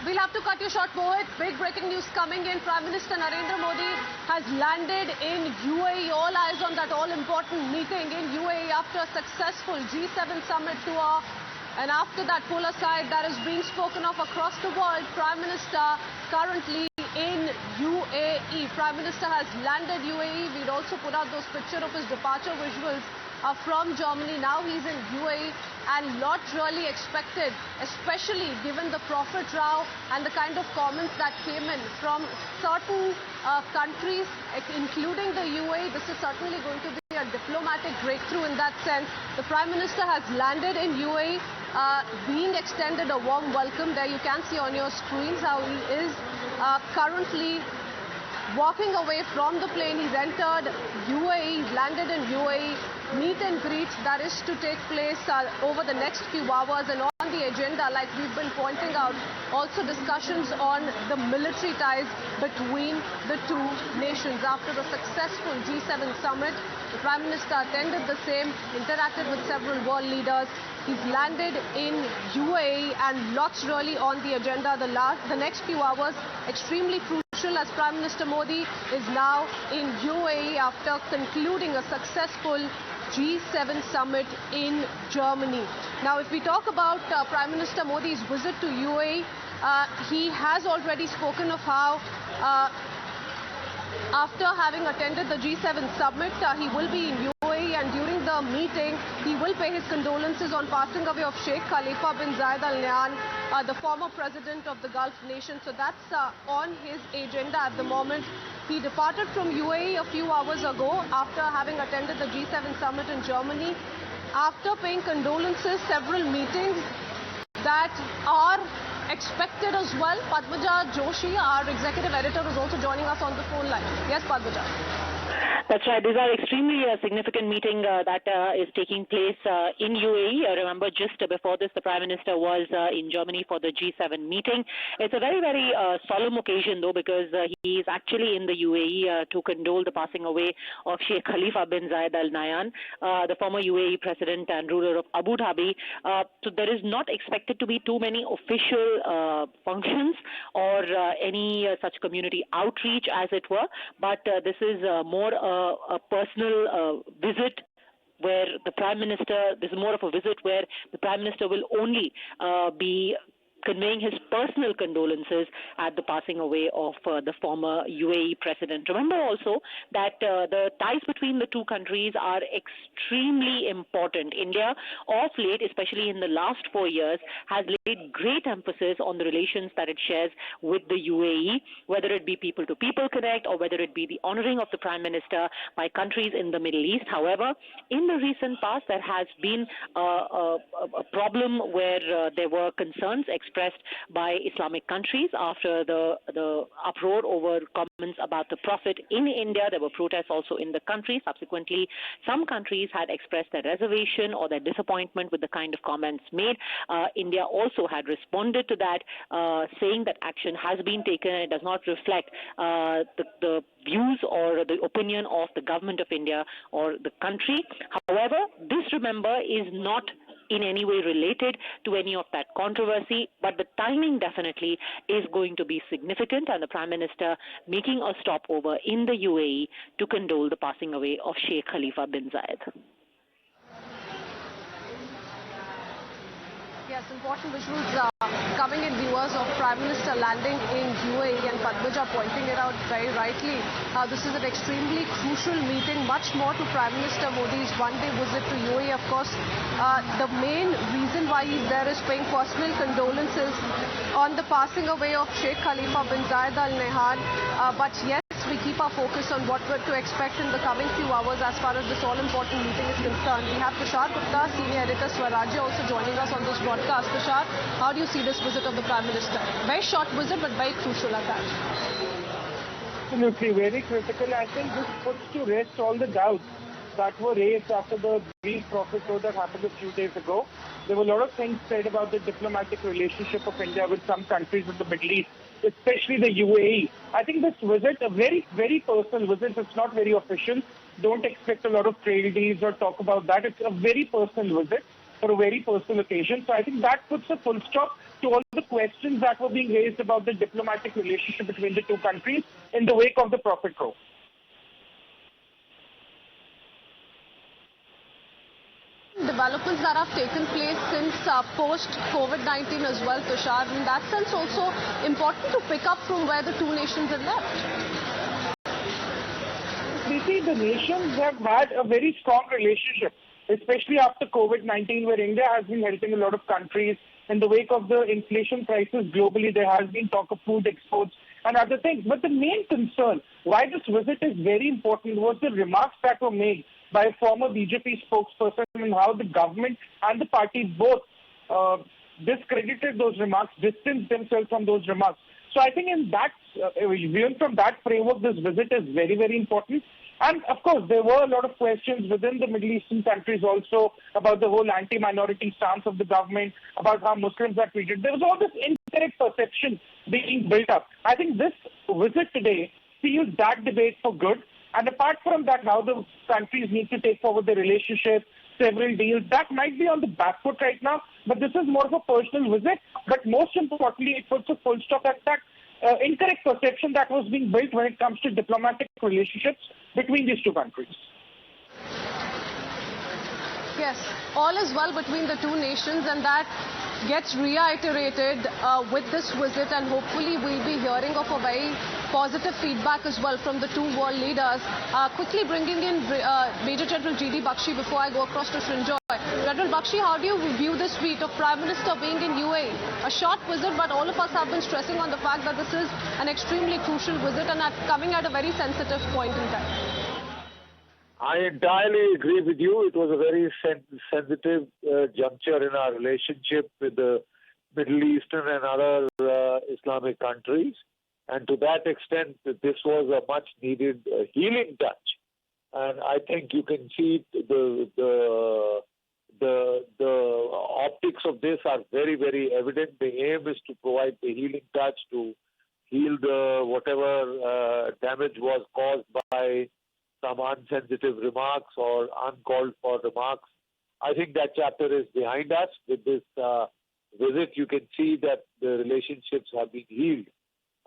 We'll have to cut you short, Mohit. Big breaking news coming in. Prime Minister Narendra Modi has landed in UAE. All eyes on that all-important meeting in UAE after a successful G7 summit tour. And after that polar side that is being spoken of across the world, Prime Minister currently in UAE. Prime Minister has landed UAE. We'd also put out those pictures of his departure visuals from Germany. Now he's in UAE, and lot really expected, especially given the profit row and the kind of comments that came in from certain countries, including the UAE. This is certainly going to be a diplomatic breakthrough in that sense. The Prime Minister has landed in UAE, being extended a warm welcome. There you can see on your screens how he is currently walking away from the plane. He's entered UAE, he's landed in UAE. Meet and greet that is to take place over the next few hours, and on the agenda, like we've been pointing out, also discussions on the military ties between the two nations. After the successful G7 summit, the Prime Minister attended the same, interacted with several world leaders. He's landed in UAE, and lots really on the agenda. The next few hours extremely crucial, as Prime Minister Modi is now in UAE after concluding a successful G7 summit in Germany. Now, if we talk about Prime Minister Modi's visit to UAE, he has already spoken of how after having attended the G7 summit, he will be in UAE, and during the meeting, he will pay his condolences on passing away of Sheikh Khalifa bin Zayed Al Nahyan, the former president of the Gulf nation. So that's on his agenda at the moment. He departed from UAE a few hours ago after having attended the G7 summit in Germany. After paying condolences, several meetings that are expected as well. Padmaja Joshi, our executive editor, is also joining us on the phone line. Yes, Padmaja. That's right. These are extremely significant meeting that is taking place in UAE. Remember, just before this, the Prime Minister was in Germany for the G7 meeting. It's a very, very solemn occasion, though, because he is actually in the UAE to condole the passing away of Sheikh Khalifa bin Zayed Al Nahyan, the former UAE president and ruler of Abu Dhabi. So there is not expected to be too many official functions or any such community outreach, as it were. But this is more a personal visit where the Prime Minister, this is more of a visit where the Prime Minister will only be conveying his personal condolences at the passing away of the former UAE president. Remember also that the ties between the two countries are extremely important. India, of late, especially in the last 4 years, has laid great emphasis on the relations that it shares with the UAE, whether it be people-to-people connect or whether it be the honoring of the Prime Minister by countries in the Middle East. However, in the recent past, there has been a problem where there were concerns expressed by Islamic countries after the uproar over comments about the Prophet in India. There were protests also in the country. Subsequently, some countries had expressed their reservation or their disappointment with the kind of comments made. India also had responded to that, saying that action has been taken. It does not reflect the views or the opinion of the government of India or the country. However, this, remember, is not in any way related to any of that controversy, but the timing definitely is going to be significant, and the Prime Minister making a stopover in the UAE to condole the passing away of Sheikh Khalifa bin Zayed. Yes, important visuals coming in, viewers, of Prime Minister landing in UAE, and Padmaja pointing it out very rightly. This is an extremely crucial meeting, much more to Prime Minister Modi's one-day visit to UAE. Of course, the main reason why he's there is paying personal condolences on the passing away of Sheikh Khalifa bin Zayed Al Nahyan. But yes, we keep our focus on what we're to expect in the coming few hours as far as this all-important meeting is concerned. We have Tushar Gupta, Senior Editor, Swarajya, also joining us on this broadcast. Tushar, how do you see this visit of the Prime Minister? Very short visit, but very crucial at that. Absolutely, very critical. I think this puts to rest all the doubts that were raised after the brief profit show that happened a few days ago. There were a lot of things said about the diplomatic relationship of India with some countries in the Middle East, especially the UAE. I think this visit, a very, very personal visit, it's not very official. Don't expect a lot of trade deals or talk about that. It's a very personal visit for a very personal occasion. So I think that puts a full stop to all the questions that were being raised about the diplomatic relationship between the two countries in the wake of the Prophet row. Developments that have taken place since post-COVID-19 as well, Tushar. In that sense, also important to pick up from where the two nations had left. We see the nations have had a very strong relationship, especially after COVID-19, where India has been helping a lot of countries. In the wake of the inflation crisis globally, there has been talk of food exports and other things. But the main concern, why this visit is very important, was the remarks that were made by a former BJP spokesperson and how the government and the party both discredited those remarks, distanced themselves from those remarks. So I think in that, viewing from that framework, this visit is very, very important. And of course, there were a lot of questions within the Middle Eastern countries also about the whole anti-minority stance of the government, about how Muslims are treated. There was all this incorrect perception being built up. I think this visit today seals that debate for good. And apart from that, how the countries need to take forward the relationship, several deals, that might be on the back foot right now. But this is more of a personal visit. But most importantly, it puts a full stop at that incorrect perception that was being built when it comes to diplomatic relationships between these two countries. Yes, all is well between the two nations, and that gets reiterated with this visit, and hopefully we'll be hearing of a very positive feedback as well from the two world leaders. Quickly bringing in Major General G.D. Bakshi before I go across to Srinjoy. General Bakshi, how do you view this tweet of Prime Minister being in UAE? A short visit, but all of us have been stressing on the fact that this is an extremely crucial visit and coming at a very sensitive point in time. I entirely agree with you. It was a very sensitive juncture in our relationship with the Middle Eastern and other Islamic countries. And to that extent, this was a much-needed healing touch. And I think you can see the optics of this are very, very evident. The aim is to provide the healing touch, to heal the whatever damage was caused by some unsensitive remarks or uncalled for remarks. I think that chapter is behind us. With this visit, you can see that the relationships have been healed.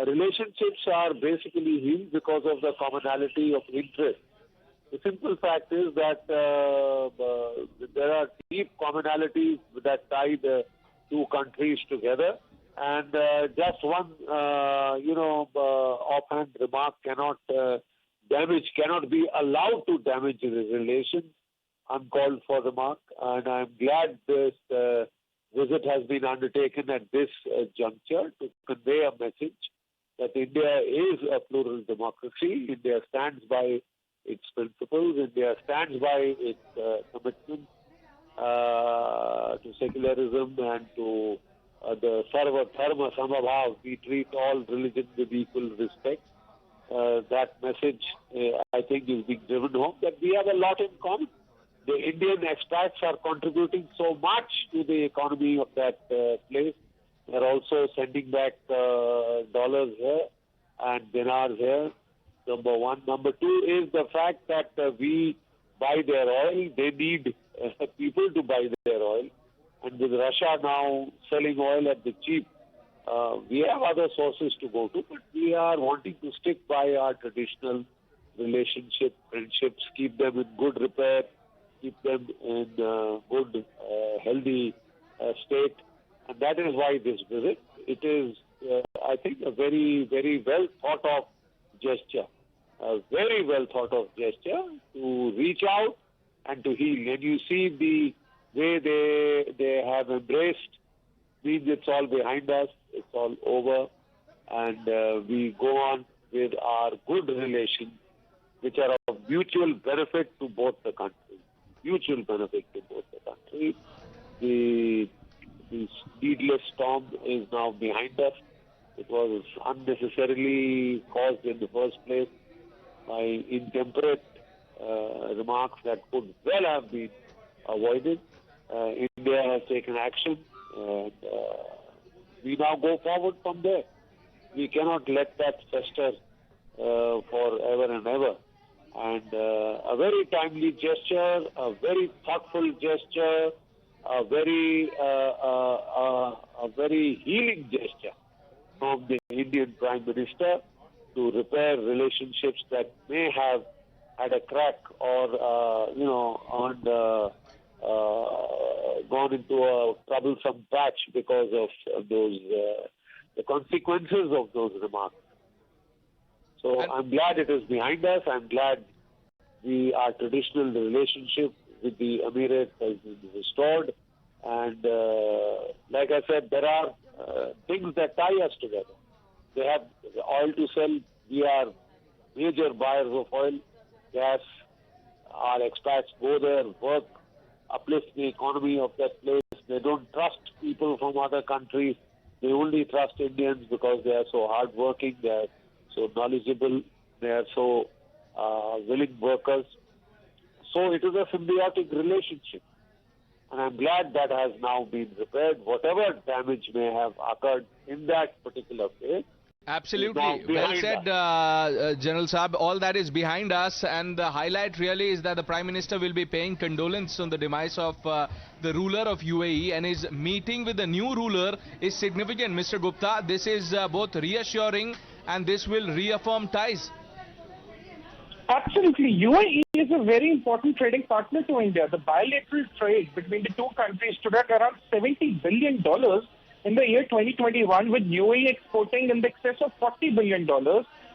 Relationships are basically healed because of the commonality of interest. The simple fact is that there are deep commonalities that tie the two countries together, and just one, offhand remark cannot be allowed to damage the relations, uncalled for remark. And I'm glad this visit has been undertaken at this juncture to convey a message that India is a plural democracy. India stands by its principles. India stands by its commitment to secularism and to the Sarva Dharma Samabhav. We treat all religions with equal respect. That message, I think, is being driven home, that we have a lot in common. The Indian expats are contributing so much to the economy of that place. They're also sending back dollars here and dinars here, number one. Number two is the fact that we buy their oil. They need people to buy their oil. And with Russia now selling oil at the cheap, we have other sources to go to, but we are wanting to stick by our traditional relationship, friendships, keep them in good repair, keep them in good, healthy state. And that is why this visit. It is, I think, a very, very well thought of gesture. A very well thought of gesture to reach out and to heal. And you see the way they have embraced, means it's all behind us, it's all over, and we go on with our good relations, which are of mutual benefit to both the countries. Mutual benefit to both the countries. The needless storm is now behind us. It was unnecessarily caused in the first place by intemperate remarks that could well have been avoided. India has taken action, and we now go forward from there. We cannot let that fester forever and ever. And a very timely gesture, a very thoughtful gesture, a very healing gesture from the Indian Prime Minister to repair relationships that may have had a crack or gone into a troublesome patch because of those the consequences of those remarks. So I'm glad it is behind us. I'm glad our traditional relationship with the Emirates has been restored. And like I said, there are things that tie us together. They have oil to sell. We are major buyers of oil, gas. Our expats go there, work, uplift the economy of that place. They don't trust people from other countries. They only trust Indians because they are so hardworking, they are so knowledgeable, they are so willing workers. So it is a symbiotic relationship. And I'm glad that has now been repaired. Whatever damage may have occurred in that particular phase. Absolutely. Well said, General Saab. All that is behind us, and the highlight really is that the Prime Minister will be paying condolence on the demise of the ruler of UAE, and his meeting with the new ruler is significant, Mr. Gupta. This is both reassuring and this will reaffirm ties. Absolutely. UAE is a very important trading partner to India. The bilateral trade between the two countries stood at around $70 billion in the year 2021, with UAE exporting in the excess of $40 billion,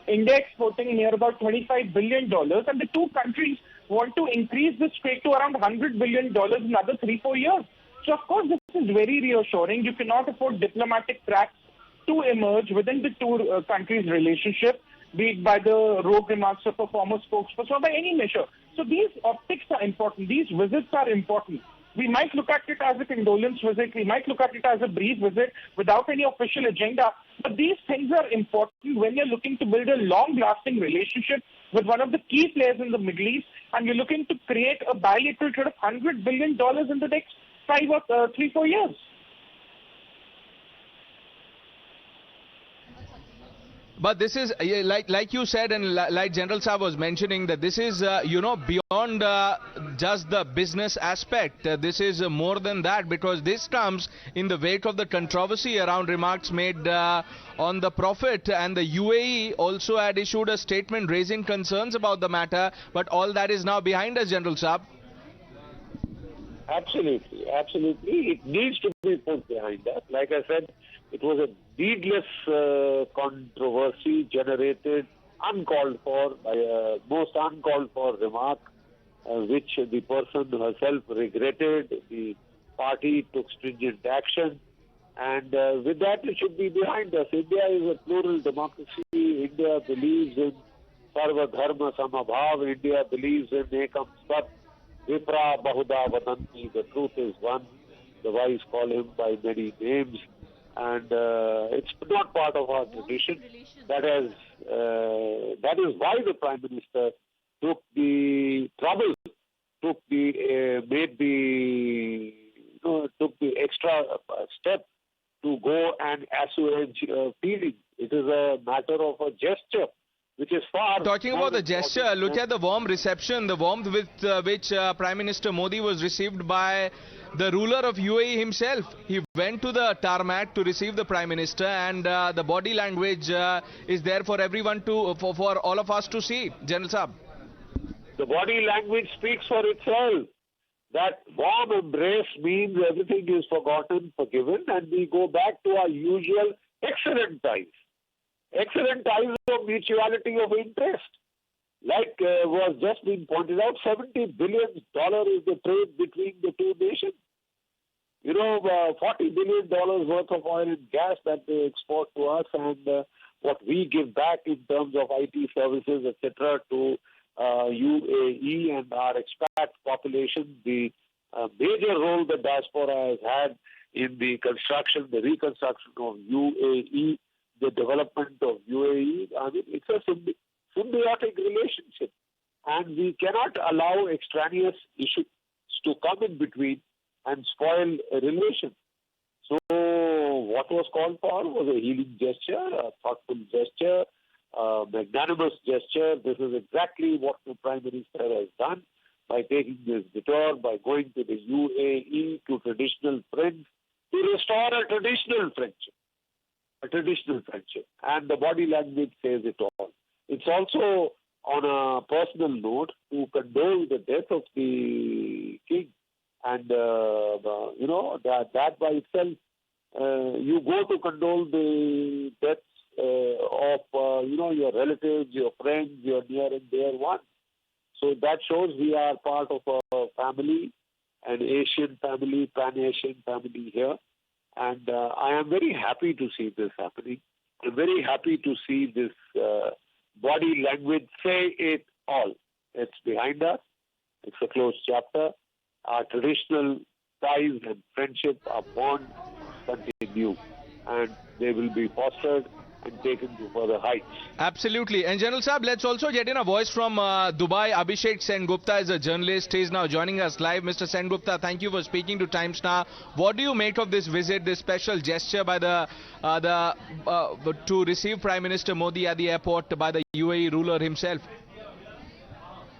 India exporting near about $25 billion, and the two countries want to increase this trade to around $100 billion in another 3-4 years. So, of course, this is very reassuring. You cannot afford diplomatic cracks to emerge within the two countries' relationship, be it by the rogue remarks of a former spokesperson or by any measure. So these optics are important. These visits are important. We might look at it as a condolence visit. We might look at it as a brief visit without any official agenda. But these things are important when you're looking to build a long-lasting relationship with one of the key players in the Middle East, and you're looking to create a bilateral trade of $100 billion in the next 3-4 years. But this is, like you said, and like General Saab was mentioning, that this is, beyond just the business aspect. This is more than that, because this comes in the wake of the controversy around remarks made on the Prophet. And the UAE also had issued a statement raising concerns about the matter. But all that is now behind us, General Saab. Absolutely, absolutely. It needs to be put behind us. Like I said, it was a needless controversy generated, uncalled for, by a most uncalled for remark, which the person herself regretted. The party took stringent action, and with that it should be behind us. India is a plural democracy. India believes in Sarva Dharma Samabhav. India believes in Ekam Sat, Vipra Bahuda Vadanti. The truth is one. The wise call him by many names. And it's not part of our tradition. That is why the Prime Minister took the trouble, took the extra step to go and assuage feelings. It is a matter of a gesture, which is far. Talking about the gesture, look at the warm reception, the warmth with which Prime Minister Modi was received by the ruler of UAE himself. He went to the tarmac to receive the Prime Minister, and the body language is there for everyone for all of us to see. General Saab. The body language speaks for itself. That warm embrace means everything is forgotten, forgiven, and we go back to our usual excellent ties. Excellent ties of mutuality of interest. Like was just been pointed out, $70 billion is the trade between the two nations. $40 billion worth of oil and gas that they export to us, and what we give back in terms of IT services, etc., to UAE and our expat population. The major role the diaspora has had in the construction, the reconstruction of UAE, the development of UAE. I mean, it's a symbiotic relationship, and we cannot allow extraneous issues to come in between and spoil a relation. So what was called for was a healing gesture, a thoughtful gesture, a magnanimous gesture. This is exactly what the Prime Minister has done. by taking this detour, by going to the UAE, to traditional friends, to restore a traditional friendship. A traditional friendship. And the body language says it all. It's also, on a personal note, to condole the death of the king. And, that by itself, you go to condole the deaths of, your relatives, your friends, your near and dear ones. So that shows we are part of a family, an Asian family, pan-Asian family here. And I am very happy to see this happening. I'm very happy to see this body language say it all. It's behind us. It's a closed chapter. Our traditional ties and friendship, our bonds continue. And they will be fostered and taken to further heights. Absolutely. And General Saab, let's also get in a voice from Dubai. Abhishek Sengupta is a journalist. He is now joining us live. Mr. Sengupta, thank you for speaking to Times Now. What do you make of this visit, this special gesture by to receive Prime Minister Modi at the airport by the UAE ruler himself?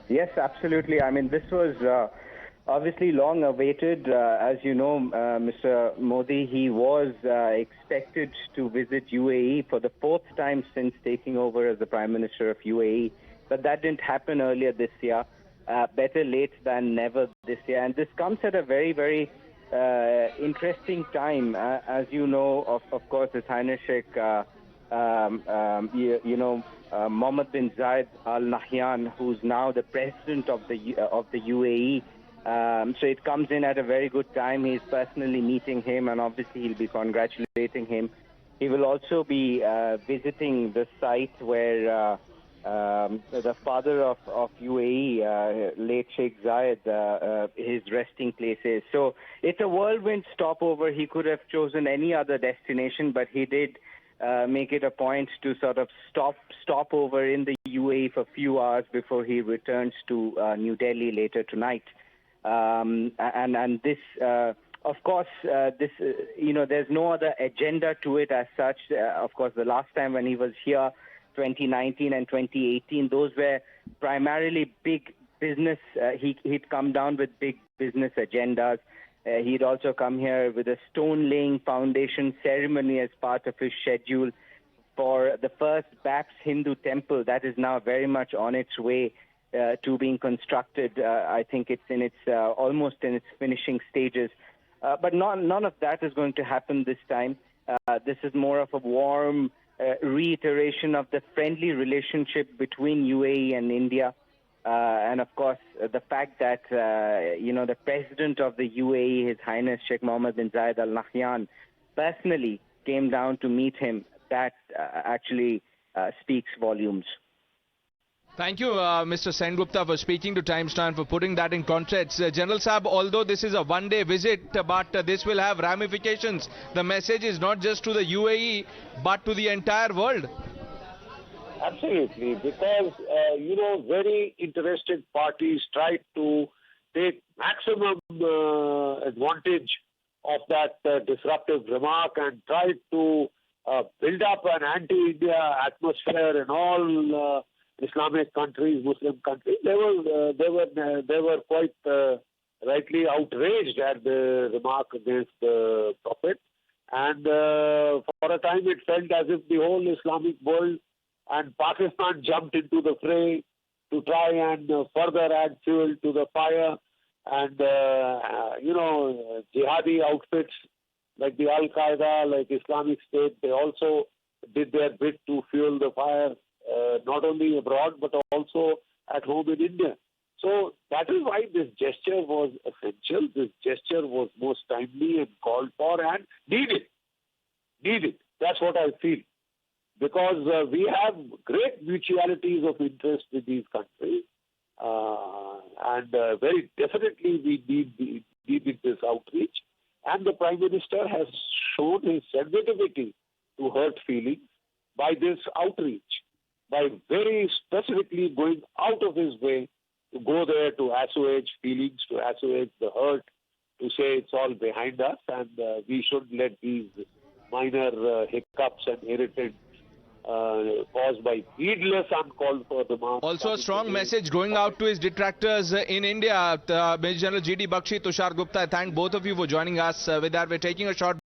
Yes, absolutely. I mean, this was obviously long awaited. As you know, Mr. Modi, he was expected to visit UAE for the fourth time since taking over as the Prime Minister of UAE. But that didn't happen earlier this year. Better late than never this year. And this comes at a very, very interesting time. As you know, of course, His Highness Sheikh Mohammed bin Zayed Al Nahyan, who's now the president of the UAE. So it comes in at a very good time. He's personally meeting him, and obviously he'll be congratulating him. He will also be visiting the site where the father of UAE, late Sheikh Zayed, his resting place is. So it's a whirlwind stopover. He could have chosen any other destination, but he did make it a point to sort of stop over in the UAE for a few hours before he returns to New Delhi later tonight. And this, of course, there's no other agenda to it as such. Of course, the last time when he was here, 2019 and 2018, those were primarily big business. He'd come down with big business agendas. He'd also come here with a stone-laying foundation ceremony as part of his schedule for the first Baps Hindu temple that is now very much on its way to being constructed. I think it's in its almost in its finishing stages. But none of that is going to happen this time. This is more of a warm reiteration of the friendly relationship between UAE and India. And of course, the fact that, the president of the UAE, His Highness Sheikh Mohammed bin Zayed Al Nahyan, personally came down to meet him, that actually speaks volumes. Thank you, Mr. Sengupta, for speaking to Times Now and for putting that in context. General Saab, although this is a one-day visit, but this will have ramifications. The message is not just to the UAE, but to the entire world. Absolutely, because, very interested parties tried to take maximum advantage of that disruptive remark and tried to build up an anti-India atmosphere in all Islamic countries, Muslim countries. They were quite rightly outraged at the remark against the Prophet. And for a time it felt as if the whole Islamic world and Pakistan jumped into the fray to try and further add fuel to the fire. And, jihadi outfits like the Al-Qaeda, like Islamic State, they also did their bit to fuel the fire, not only abroad, but also at home in India. So that is why this gesture was essential. This gesture was most timely and called for and needed. That's what I feel. Because we have great mutualities of interest with these countries. And very definitely we needed this outreach. And the Prime Minister has shown his sensitivity to hurt feelings by this outreach, by very specifically going out of his way to go there to assuage feelings, to assuage the hurt, to say it's all behind us and we shouldn't let these minor hiccups and irritants caused by needless uncalled for remarks. Also a strong message going out to his detractors in India. Major General G.D. Bakshi, Tushar Gupta, I thank both of you for joining us. With that, we're taking a short